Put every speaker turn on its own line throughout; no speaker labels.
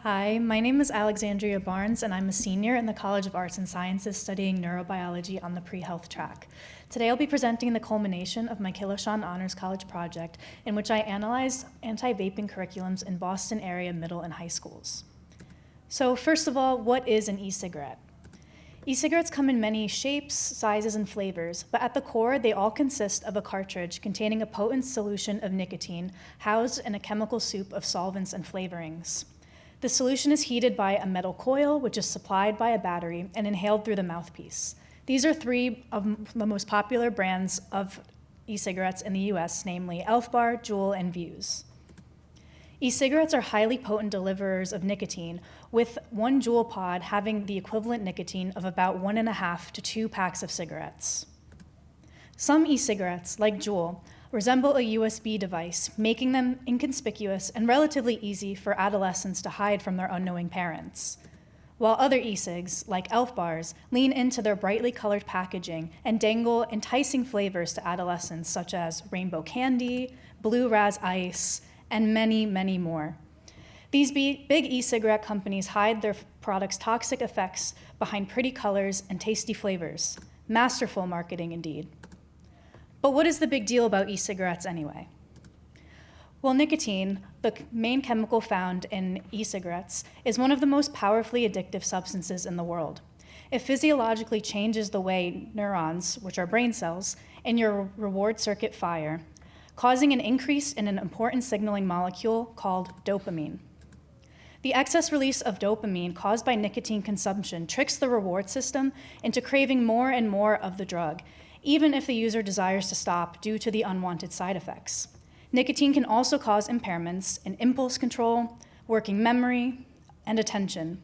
Hi, my name is Alexandria Barnes, and I'm a senior in the College of Arts and Sciences studying neurobiology on the pre-health track. Today I'll be presenting the culmination of my Kilachand Honors College project, in which I analyzed anti-vaping curriculums in Boston area middle and high schools. So first of all, what is an e-cigarette? E-cigarettes come in many shapes, sizes, and flavors, but at the core, they all consist of a cartridge containing a potent solution of nicotine housed in a chemical soup of solvents and flavorings. The solution is heated by a metal coil, which is supplied by a battery and inhaled through the mouthpiece. These are three of the most popular brands of e-cigarettes in the US, namely Elf Bar, Juul, and Vuse. E-cigarettes are highly potent deliverers of nicotine, with one Juul pod having the equivalent nicotine of about 1.5 to 2 packs of cigarettes. Some e-cigarettes, like Juul, resemble a USB device, making them inconspicuous and relatively easy for adolescents to hide from their unknowing parents. While other e-cigs, like Elf Bars, lean into their brightly colored packaging and dangle enticing flavors to adolescents such as rainbow candy, blue raz ice, and many, many more. These big e-cigarette companies hide their products' toxic effects behind pretty colors and tasty flavors. Masterful marketing indeed. But what is the big deal about e-cigarettes anyway? Well, nicotine, the main chemical found in e-cigarettes, is one of the most powerfully addictive substances in the world. It physiologically changes the way neurons, which are brain cells, in your reward circuit fire, causing an increase in an important signaling molecule called dopamine. The excess release of dopamine caused by nicotine consumption tricks the reward system into craving more and more of the drug, even if the user desires to stop due to the unwanted side effects. Nicotine can also cause impairments in impulse control, working memory, and attention.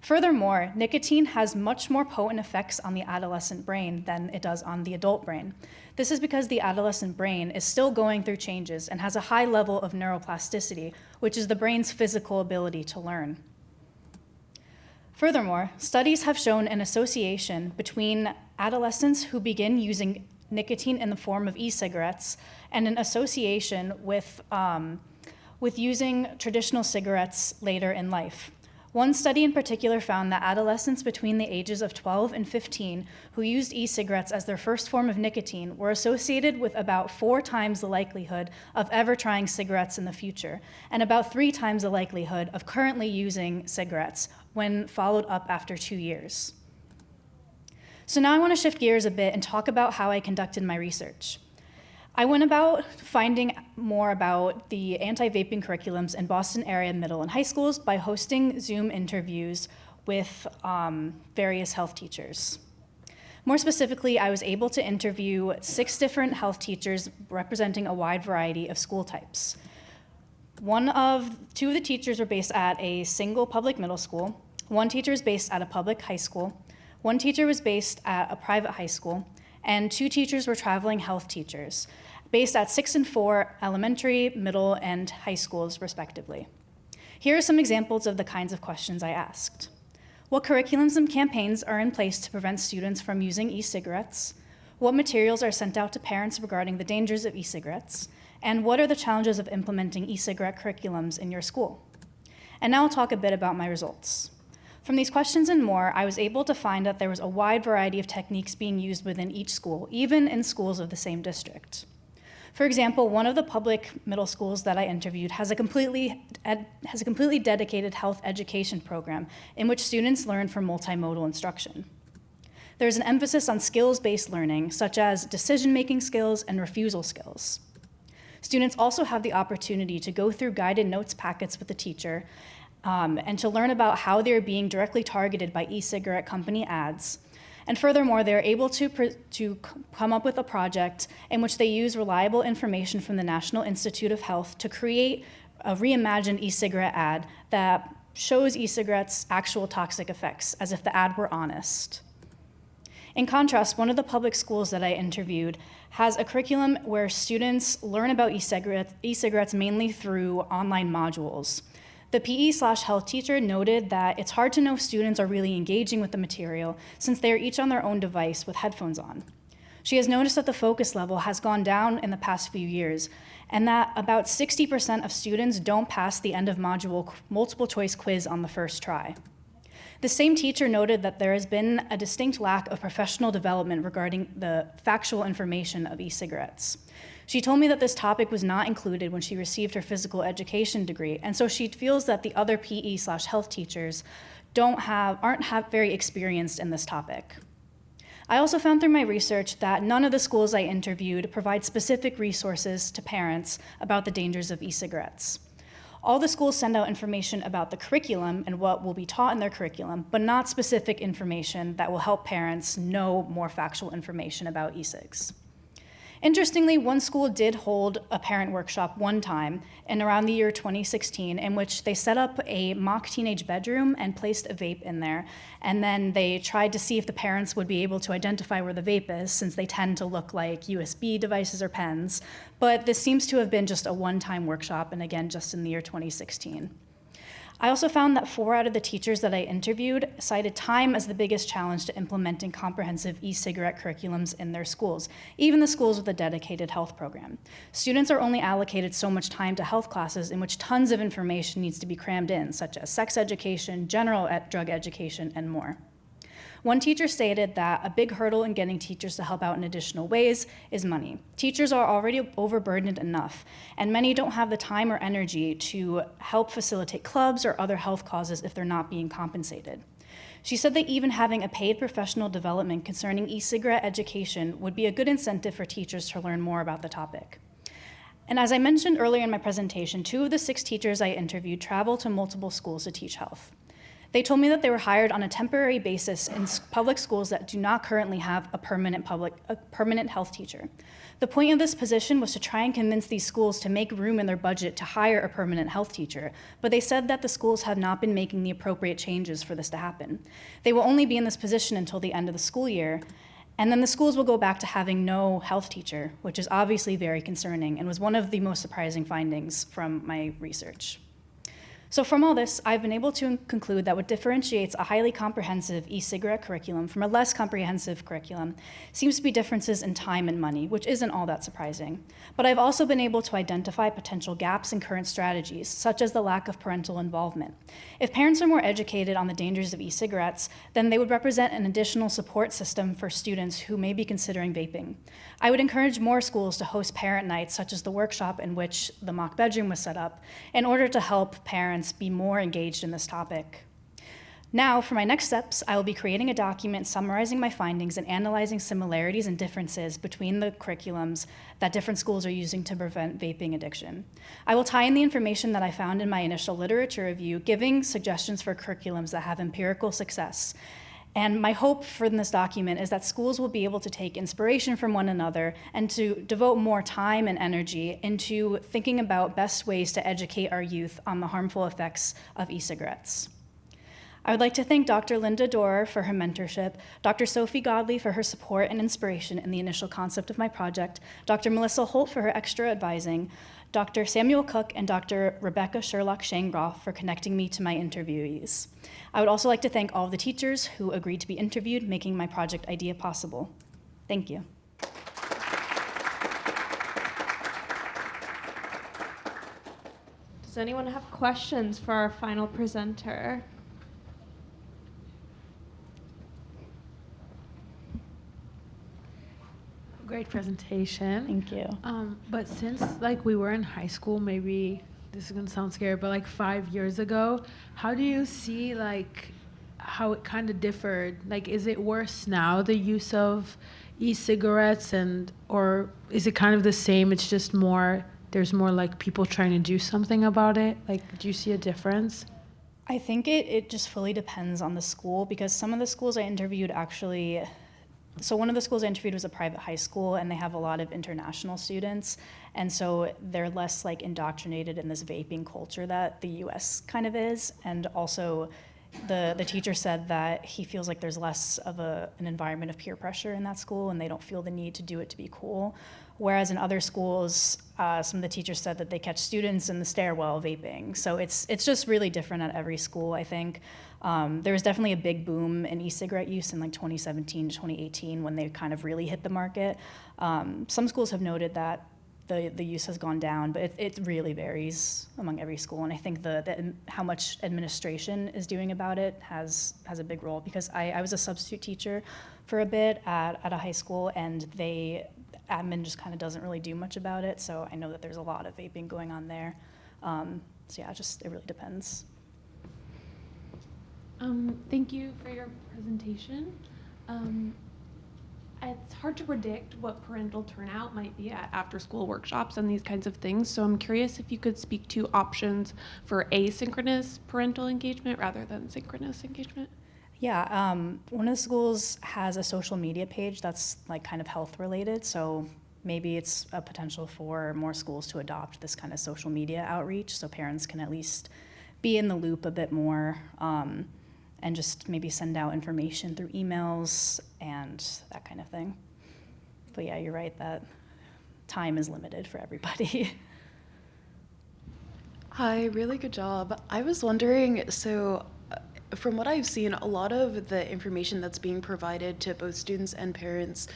Furthermore, nicotine has much more potent effects on the adolescent brain than it does on the adult brain. This is because the adolescent brain is still going through changes and has a high level of neuroplasticity, which is the brain's physical ability to learn. Furthermore, studies have shown an association between adolescents who begin using nicotine in the form of e-cigarettes and an association with using traditional cigarettes later in life. One study in particular found that adolescents between the ages of 12 and 15 who used e-cigarettes as their first form of nicotine were associated with about 4 times the likelihood of ever trying cigarettes in the future, and about 3 times the likelihood of currently using cigarettes when followed up after 2 years. So now I want to shift gears a bit and talk about how I conducted my research. I went about finding more about the anti-vaping curriculums in Boston area middle and high schools by hosting Zoom interviews with various health teachers. More specifically, I was able to interview 6 different health teachers representing a wide variety of school types. 2 of the teachers were based at a single public middle school, 1 teacher is based at a public high school, 1 teacher was based at a private high school, and 2 teachers were traveling health teachers, based at 6 and 4 elementary, middle, and high schools, respectively. Here are some examples of the kinds of questions I asked. What curriculums and campaigns are in place to prevent students from using e-cigarettes? What materials are sent out to parents regarding the dangers of e-cigarettes? And what are the challenges of implementing e-cigarette curriculums in your school? And now I'll talk a bit about my results. From these questions and more, I was able to find that there was a wide variety of techniques being used within each school, even in schools of the same district. For example, one of the public middle schools that I interviewed has a completely dedicated health education program in which students learn from multimodal instruction. There's an emphasis on skills-based learning, such as decision-making skills and refusal skills. Students also have the opportunity to go through guided notes packets with the teacher and to learn about how they're being directly targeted by e-cigarette company ads. And furthermore, they're able to come up with a project in which they use reliable information from the National Institute of Health to create a reimagined e-cigarette ad that shows e-cigarettes' actual toxic effects, as if the ad were honest. In contrast, one of the public schools that I interviewed has a curriculum where students learn about e-cigarettes mainly through online modules. The PE/health teacher noted that it's hard to know if students are really engaging with the material since they are each on their own device with headphones on. She has noticed that the focus level has gone down in the past few years, and that about 60% of students don't pass the end of module multiple choice quiz on the first try. The same teacher noted that there has been a distinct lack of professional development regarding the factual information of e-cigarettes. She told me that this topic was not included when she received her physical education degree, and so she feels that the other PE/health teachers aren't very experienced in this topic. I also found through my research that none of the schools I interviewed provide specific resources to parents about the dangers of e-cigarettes. All the schools send out information about the curriculum and what will be taught in their curriculum, but not specific information that will help parents know more factual information about e-cigs. Interestingly, one school did hold a parent workshop one time in around the year 2016 in which they set up a mock teenage bedroom and placed a vape in there. And then they tried to see if the parents would be able to identify where the vape is, since they tend to look like USB devices or pens. But this seems to have been just a one-time workshop, and again, just in the year 2016. I also found that 4 out of the teachers that I interviewed cited time as the biggest challenge to implementing comprehensive e-cigarette curriculums in their schools, even the schools with a dedicated health program. Students are only allocated so much time to health classes in which tons of information needs to be crammed in, such as sex education, general drug education, and more. One teacher stated that a big hurdle in getting teachers to help out in additional ways is money. Teachers are already overburdened enough, and many don't have the time or energy to help facilitate clubs or other health causes if they're not being compensated. She said that even having a paid professional development concerning e-cigarette education would be a good incentive for teachers to learn more about the topic. And as I mentioned earlier in my presentation, 2 of the 6 teachers I interviewed travel to multiple schools to teach health. They told me that they were hired on a temporary basis in public schools that do not currently have a permanent health teacher. The point of this position was to try and convince these schools to make room in their budget to hire a permanent health teacher, but they said that the schools have not been making the appropriate changes for this to happen. They will only be in this position until the end of the school year, and then the schools will go back to having no health teacher, which is obviously very concerning and was one of the most surprising findings from my research. So from all this, I've been able to conclude that what differentiates a highly comprehensive e-cigarette curriculum from a less comprehensive curriculum seems to be differences in time and money, which isn't all that surprising. But I've also been able to identify potential gaps in current strategies, such as the lack of parental involvement. If parents are more educated on the dangers of e-cigarettes, then they would represent an additional support system for students who may be considering vaping. I would encourage more schools to host parent nights, such as the workshop in which the mock bedroom was set up, in order to help parents be more engaged in this topic. Now, for my next steps, I will be creating a document summarizing my findings and analyzing similarities and differences between the curriculums that different schools are using to prevent vaping addiction. I will tie in the information that I found in my initial literature review, giving suggestions for curriculums that have empirical success. And my hope for this document is that schools will be able to take inspiration from one another and to devote more time and energy into thinking about best ways to educate our youth on the harmful effects of e-cigarettes. I would like to thank Dr. Linda Dorer for her mentorship, Dr. Sophie Godley for her support and inspiration in the initial concept of my project, Dr. Melissa Holt for her extra advising, Dr. Samuel Cook and Dr. Rebecca Sherlock-Shangroff for connecting me to my interviewees. I would also like to thank all of the teachers who agreed to be interviewed, making my project idea possible. Thank you.
Does anyone have questions for our final presenter?
Great presentation.
Thank you.
But since we were in high school, maybe this is gonna sound scary, but 5 years ago, how do you see how it kind of differed? Is it worse now, the use of e-cigarettes, or is it kind of the same? It's just there's more people trying to do something about it. Do you see a difference?
I think it just fully depends on the school, because some of the schools I interviewed actually. So one of the schools I interviewed was a private high school, and they have a lot of international students, and so they're less indoctrinated in this vaping culture that the U.S. kind of is. And also, the teacher said that he feels like there's less of an environment of peer pressure in that school, and they don't feel the need to do it to be cool. Whereas in other schools, some of the teachers said that they catch students in the stairwell vaping. So it's just really different at every school, I think. There was definitely a big boom in e-cigarette use in like 2017 to 2018 when they kind of really hit the market. Some schools have noted that the use has gone down, but it really varies among every school. And I think how much administration is doing about it has a big role, because I was a substitute teacher for a bit at a high school, and admin just kind of doesn't really do much about it. So I know that there's a lot of vaping going on there. So yeah, it really depends.
Thank you for your presentation. It's hard to predict what parental turnout might be at after-school workshops and these kinds of things, so I'm curious if you could speak to options for asynchronous parental engagement rather than synchronous engagement.
Yeah, one of the schools has a social media page that's like kind of health related, so maybe it's a potential for more schools to adopt this kind of social media outreach so parents can at least be in the loop a bit more, and just maybe send out information through emails and that kind of thing. But yeah, you're right that time is limited for everybody.
Hi, really good job. I was wondering, so from what I've seen, a lot of the information that's being provided to both students and parents,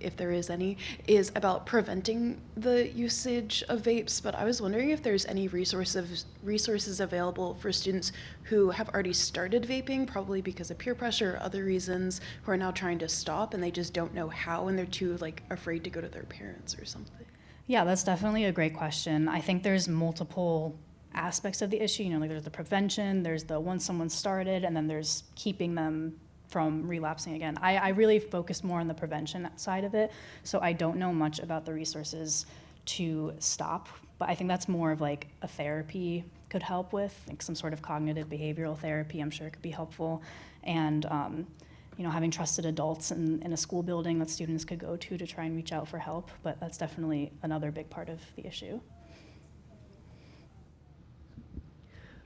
if there is any, is about preventing the usage of vapes, but I was wondering if there's any resources available for students who have already started vaping, probably because of peer pressure or other reasons, who are now trying to stop and they just don't know how, and they're too afraid to go to their parents or something.
Yeah, that's definitely a great question. I think there's multiple aspects of the issue. There's the prevention, there's the once someone started, and then there's keeping them from relapsing again. I really focus more on the prevention side of it, so I don't know much about the resources to stop, but I think that's more of like a therapy could help with, like some sort of cognitive behavioral therapy. I'm sure it could be helpful, and having trusted adults in a school building that students could go to try and reach out for help, but that's definitely another big part of the issue.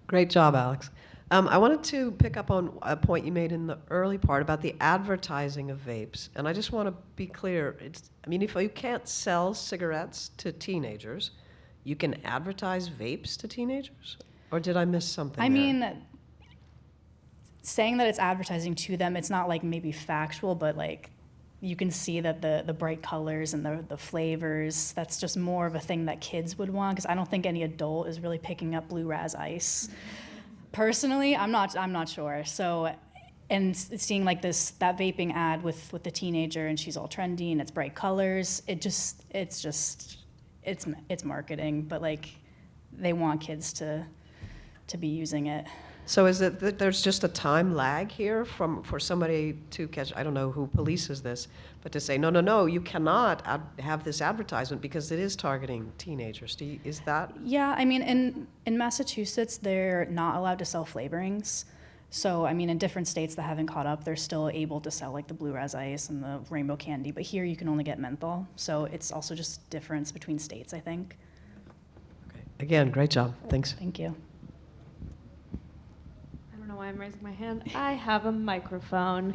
Great job, Alex. I wanted to pick up on a point you made in the early part about the advertising of vapes. And I just want to be clear. If you can't sell cigarettes to teenagers, you can advertise vapes to teenagers? Or did I miss something there?
Saying that it's advertising to them, it's not like maybe factual, but like you can see that the bright colors and the flavors, that's just more of a thing that kids would want, because I don't think any adult is really picking up Blue Raz Ice. Personally, I'm not sure. So, and seeing like that vaping ad with the teenager, and she's all trendy and it's bright colors, it's marketing, but like they want kids to be using it.
So is it that there's just a time lag here for somebody to catch, I don't know who polices this, but to say, no, you cannot have this advertisement because it is targeting teenagers. Is that?
Yeah, in Massachusetts, they're not allowed to sell flavorings. So, in different states that haven't caught up, they're still able to sell like the Blue Raz Ice and the rainbow candy, but here you can only get menthol. So it's also just difference between states, I think.
Okay. Again, great job. Thanks.
Thank you.
I don't know why I'm raising my hand. I have a microphone.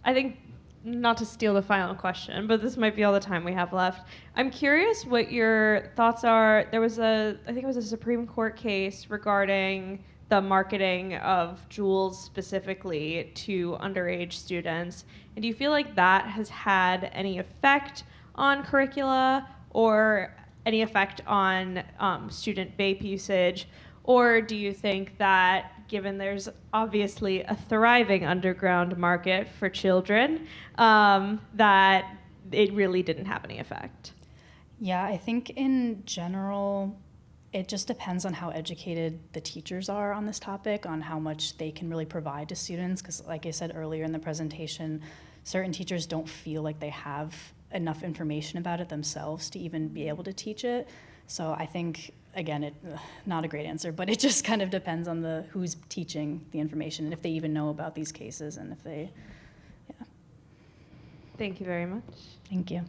I think, not to steal the final question, but this might be all the time we have left. I'm curious what your thoughts are. There was I think it was a Supreme Court case regarding the marketing of Juuls specifically to underage students. And do you feel like that has had any effect on curricula or any effect on student vape usage? Or do you think that, given there's obviously a thriving underground market for children, that it really didn't have any effect?
Yeah, I think in general, it just depends on how educated the teachers are on this topic, on how much they can really provide to students. Because like I said earlier in the presentation, certain teachers don't feel like they have enough information about it themselves to even be able to teach it. So I think, again, not a great answer, but it just kind of depends on who's teaching the information and if they even know about these cases and if they, yeah.
Thank you very much.
Thank you.